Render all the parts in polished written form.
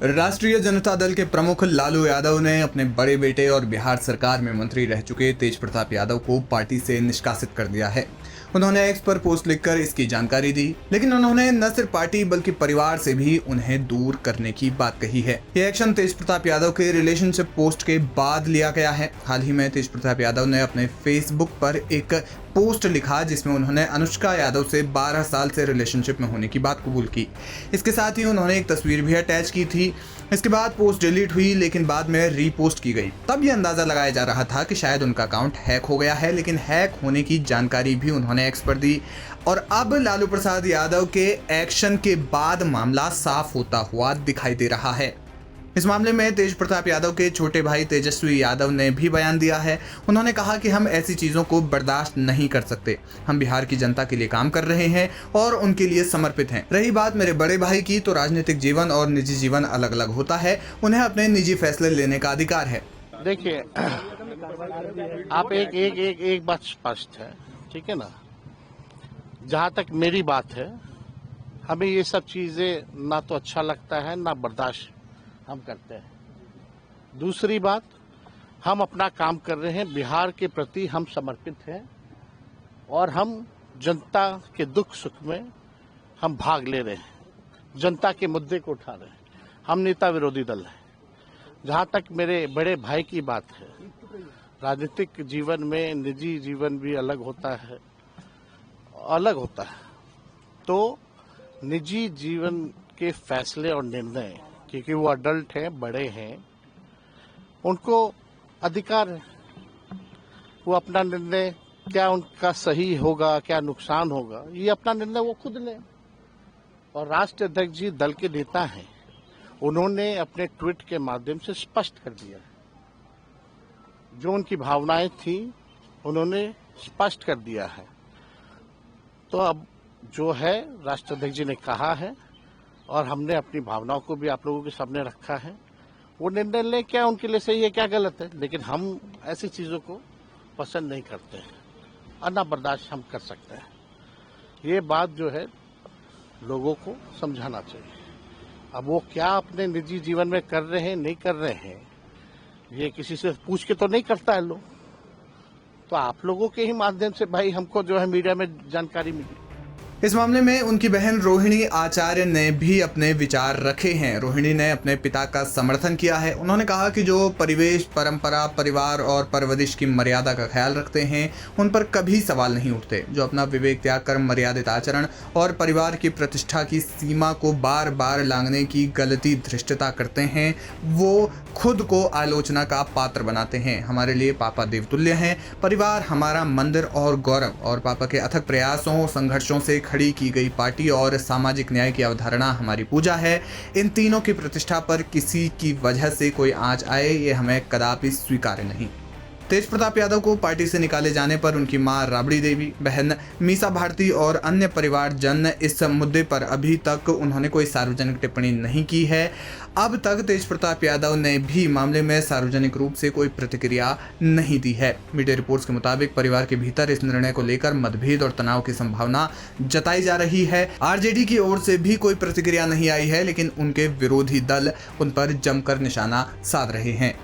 राष्ट्रीय जनता दल के प्रमुख लालू यादव ने अपने बड़े बेटे और बिहार सरकार में मंत्री रह चुके तेज प्रताप यादव को पार्टी से निष्कासित कर दिया है। उन्होंने एक्स पर पोस्ट लिखकर इसकी जानकारी दी, लेकिन उन्होंने न सिर्फ पार्टी बल्कि परिवार से भी उन्हें दूर करने की बात कही है। यह एक्शन तेज प्रताप यादव के रिलेशनशिप पोस्ट के बाद लिया गया है। हाल ही में तेज प्रताप यादव ने अपने फेसबुक पर एक पोस्ट लिखा जिसमें उन्होंने अनुष्का यादव से 12 साल से रिलेशनशिप में होने की बात कबूल की। इसके साथ ही उन्होंने एक तस्वीर भी अटैच की थी। इसके बाद पोस्ट डिलीट हुई, लेकिन बाद में रीपोस्ट की गई। तब यह अंदाजा लगाया जा रहा था कि शायद उनका अकाउंट हैक हो गया है, लेकिन हैक होने की जानकारी भी उन्होंने एक्स पर दी। और अब लालू प्रसाद यादव के एक्शन के बाद मामला साफ होता हुआ दिखाई दे रहा है। इस मामले में तेज प्रताप यादव के छोटे भाई तेजस्वी यादव ने भी बयान दिया है। उन्होंने कहा कि हम ऐसी चीजों को बर्दाश्त नहीं कर सकते। हम बिहार की जनता के लिए काम कर रहे हैं और उनके लिए समर्पित हैं। रही बात मेरे बड़े भाई की, तो राजनीतिक जीवन और निजी जीवन अलग अलग होता है। उन्हें अपने निजी फैसले लेने का अधिकार है। देखिए, आप एक बात स्पष्ट है, ठीक है ना। जहाँ तक मेरी बात है, हमें ये सब चीजें ना तो अच्छा लगता है ना बर्दाश्त हम करते हैं। दूसरी बात, हम अपना काम कर रहे हैं, बिहार के प्रति हम समर्पित हैं और हम जनता के दुख सुख में हम भाग ले रहे हैं, जनता के मुद्दे को उठा रहे हैं। हम नेता विरोधी दल हैं। जहाँ तक मेरे बड़े भाई की बात है, राजनीतिक जीवन में निजी जीवन भी अलग होता है। तो निजी जीवन के फैसले और निर्णय, क्योंकि वो अडल्ट हैं, बड़े हैं, उनको अधिकार है। वो अपना निर्णय, क्या उनका सही होगा क्या नुकसान होगा, ये अपना निर्णय वो खुद लें। और राष्ट्रीय अध्यक्ष जी दल के नेता हैं, उन्होंने अपने ट्वीट के माध्यम से स्पष्ट कर दिया है। जो उनकी भावनाएं थी उन्होंने स्पष्ट कर दिया है। तो अब जो है राष्ट्रीय अध्यक्ष जी ने कहा है और हमने अपनी भावनाओं को भी आप लोगों के सामने रखा है। वो निर्णय ले, क्या उनके लिए सही है क्या गलत है, लेकिन हम ऐसी चीजों को पसंद नहीं करते हैं और ना बर्दाश्त हम कर सकते हैं। ये बात जो है लोगों को समझाना चाहिए। अब वो क्या अपने निजी जीवन में कर रहे हैं नहीं कर रहे हैं, ये किसी से पूछ के तो नहीं करता है लोग। तो आप लोगों के ही माध्यम से भाई हमको जो है मीडिया में जानकारी मिली। इस मामले में उनकी बहन रोहिणी आचार्य ने भी अपने विचार रखे हैं। रोहिणी ने अपने पिता का समर्थन किया है। उन्होंने कहा कि जो परिवेश, परंपरा, परिवार और परवरिश की मर्यादा का ख्याल रखते हैं, उन पर कभी सवाल नहीं उठते। जो अपना विवेक त्याग कर मर्यादित आचरण और परिवार की प्रतिष्ठा की सीमा को बार बार लांघने की गलती धृष्टता करते हैं, वो खुद को आलोचना का पात्र बनाते हैं। हमारे लिए पापा देवतुल्य हैं। परिवार हमारा मंदिर और गौरव, और पापा के अथक प्रयासों, संघर्षों से खड़ी की गई पार्टी और सामाजिक न्याय की अवधारणा हमारी पूजा है। इन तीनों की प्रतिष्ठा पर किसी की वजह से कोई आंच आए, ये हमें कदापि स्वीकार्य नहीं। तेज प्रताप यादव को पार्टी से निकाले जाने पर उनकी मां राबड़ी देवी, बहन मीसा भारती और अन्य परिवारजन इस मुद्दे पर अभी तक उन्होंने कोई सार्वजनिक टिप्पणी नहीं की है। अब तक तेज प्रताप यादव ने भी मामले में सार्वजनिक रूप से कोई प्रतिक्रिया नहीं दी है। मीडिया रिपोर्ट्स के मुताबिक परिवार के भीतर इस निर्णय को लेकर मतभेद और तनाव की संभावना जताई जा रही है। आरजेडी की ओर से भी कोई प्रतिक्रिया नहीं आई है, लेकिन उनके विरोधी दल उन पर जमकर निशाना साध रहे हैं।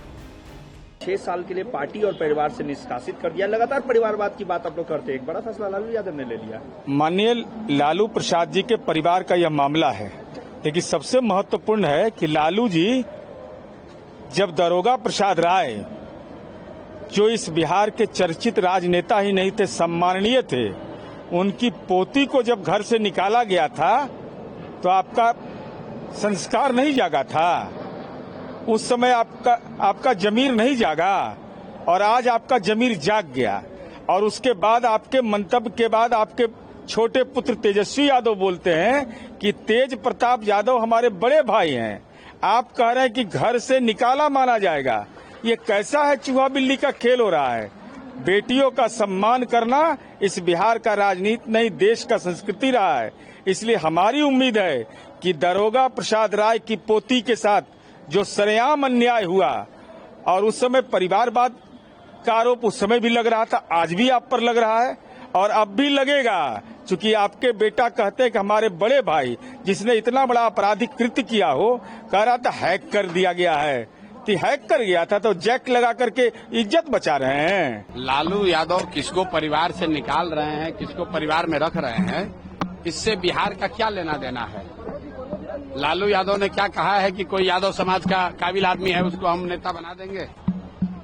6 साल के लिए पार्टी और परिवार से निष्कासित कर दिया। लगातार परिवारवाद की बात आप लोग करते हैं, एक बड़ा फैसला लालू यादव ने ले लिया। माननीय लालू प्रसाद जी के परिवार का यह मामला है, लेकिन सबसे महत्वपूर्ण है कि लालू जी जब दरोगा प्रसाद राय, जो इस बिहार के चर्चित राजनेता ही नहीं थे, सम्माननीय थे, उनकी पोती को जब घर से निकाला गया था तो आपका संस्कार नहीं जागा था। उस समय आपका जमीर नहीं जागा और आज आपका जमीर जाग गया। और उसके बाद आपके मंतव्य के बाद आपके छोटे पुत्र तेजस्वी यादव बोलते हैं कि तेज प्रताप यादव हमारे बड़े भाई हैं। आप कह रहे हैं कि घर से निकाला माना जाएगा। ये कैसा है, चूहा बिल्ली का खेल हो रहा है। बेटियों का सम्मान करना इस बिहार का राजनीति नहीं, देश का संस्कृति रहा है। इसलिए हमारी उम्मीद है कि दरोगा प्रसाद राय की पोती के साथ जो सरेआम अन्याय हुआ, और उस समय परिवारवाद का आरोप उस समय भी लग रहा था, आज भी आप पर लग रहा है और अब भी लगेगा चूंकि आपके बेटा कहते हैं कि हमारे बड़े भाई जिसने इतना बड़ा आपराधिक कृत्य किया हो, कह रहा था हैक कर दिया गया है, तो हैक कर गया था तो जैक लगा करके इज्जत बचा रहे हैं। लालू यादव किसको परिवार से निकाल रहे हैं, किसको परिवार में रख रहे हैं, इससे बिहार का क्या लेना देना है। लालू यादव ने क्या कहा है कि कोई यादव समाज का काबिल आदमी है उसको हम नेता बना देंगे।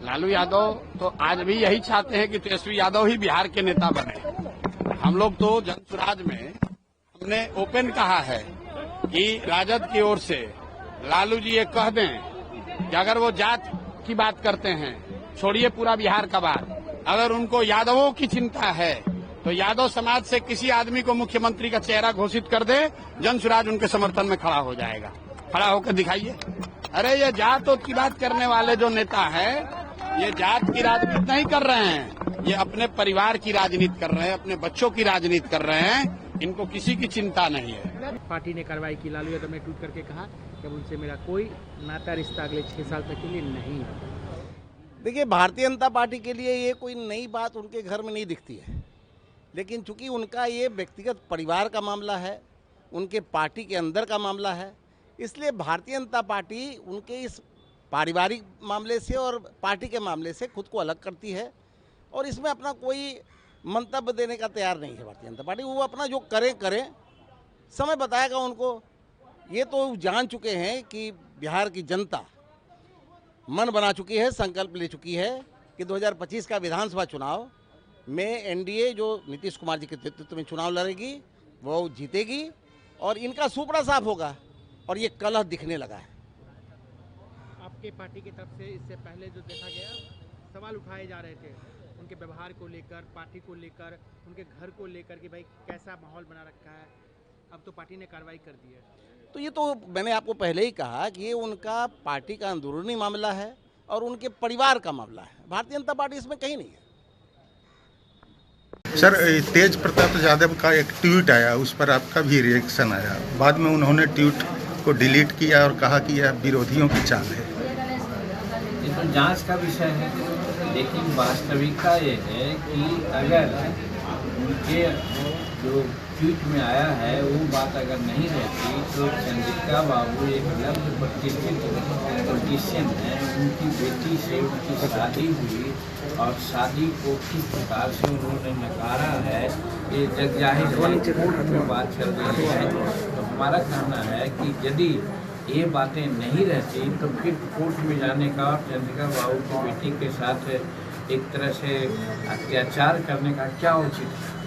लालू यादव तो आज भी यही चाहते हैं कि तेजस्वी यादव ही बिहार के नेता बने। हम लोग तो जनसुराज में हमने ओपन कहा है कि राजद की ओर से लालू जी ये कह दें कि अगर वो जात की बात करते हैं, छोड़िए पूरा बिहार का बात, अगर उनको यादवों की चिंता है तो यादव समाज से किसी आदमी को मुख्यमंत्री का चेहरा घोषित कर दे, जनसुराज उनके समर्थन में खड़ा हो जाएगा। खड़ा होकर दिखाइए। अरे ये जात की बात करने वाले जो नेता है, ये जात की राजनीति नहीं कर रहे हैं, ये अपने परिवार की राजनीति कर रहे हैं, अपने बच्चों की राजनीति कर रहे हैं। इनको किसी की चिंता नहीं है। पार्टी ने कार्रवाई की। लालू यादव ने ट्वीट करके कहा कि अब उनसे मेरा कोई नाता रिश्ता अगले 6 साल तक के लिए नहीं है। देखिए, भारतीय जनता पार्टी के लिए ये कोई नई बात उनके घर में नहीं दिखती है, लेकिन चूंकि उनका ये व्यक्तिगत परिवार का मामला है, उनके पार्टी के अंदर का मामला है, इसलिए भारतीय जनता पार्टी उनके इस पारिवारिक मामले से और पार्टी के मामले से खुद को अलग करती है और इसमें अपना कोई मंतव्य देने का तैयार नहीं है भारतीय जनता पार्टी। वो अपना जो करें, समय बताएगा उनको। ये तो जान चुके हैं कि बिहार की जनता मन बना चुकी है, संकल्प ले चुकी है कि 2025 का विधानसभा चुनाव में एनडीए जो नीतीश कुमार जी के नेतृत्व में चुनाव लड़ेगी वो जीतेगी और इनका सुपड़ा साफ होगा और ये कलह दिखने लगा है। आपके पार्टी की तरफ से इससे पहले जो देखा गया सवाल उठाए जा रहे थे उनके व्यवहार को लेकर, पार्टी को लेकर, उनके घर को लेकर कि भाई कैसा माहौल बना रखा है, अब तो पार्टी ने कार्रवाई कर दी है। तो ये तो मैंने आपको पहले ही कहा कि ये उनका पार्टी का अंदरूनी मामला है और उनके परिवार का मामला है। भारतीय जनता पार्टी इसमें कहीं नहीं है। सर, तेज प्रताप यादव का एक ट्वीट आया, उस पर आपका भी रिएक्शन आया। बाद में उन्होंने ट्वीट को डिलीट किया और कहा कि यह विरोधियों की चाल है। ये तो जांच का विषय है, लेकिन वास्तविकता ये है कि अगर उनके जो ट्वीट में आया है वो बात अगर नहीं रहती तो चंद्रिका बाबू एक लब्ध प्रतिष्ठित पॉलिटिशियन है, उनकी बेटी से उनकी शादी हुई और शादी को किस प्रकार से उन्होंने नकारा है ये जग जाहिर है, कोर्ट में बात चल रही है। तो हमारा कहना है कि यदि ये बातें नहीं रहती तो फिर कोर्ट में जाने का और चंद्रिका बाबू की बेटी के साथ एक तरह से अत्याचार करने का क्या उचित है।